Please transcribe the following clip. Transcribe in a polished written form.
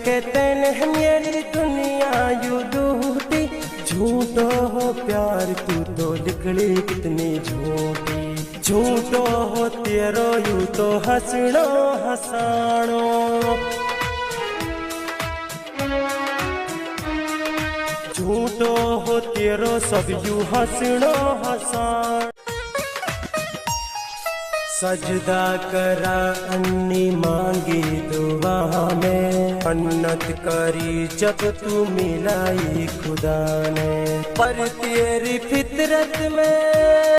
कहते हैं मेरी दुनिया यू दूटी, झूठो हो प्यार तू तो निकली कितनी झूठी, झूठो हो तेरो यू तो हंसणो हसाणो, झूठो हो तेरो सब यू हंसणो हसाण। सजदा करा अन्नी मांगी दुआ में, मन्नत करी जब तू मिलाई खुदा ने, पर तेरी फितरत में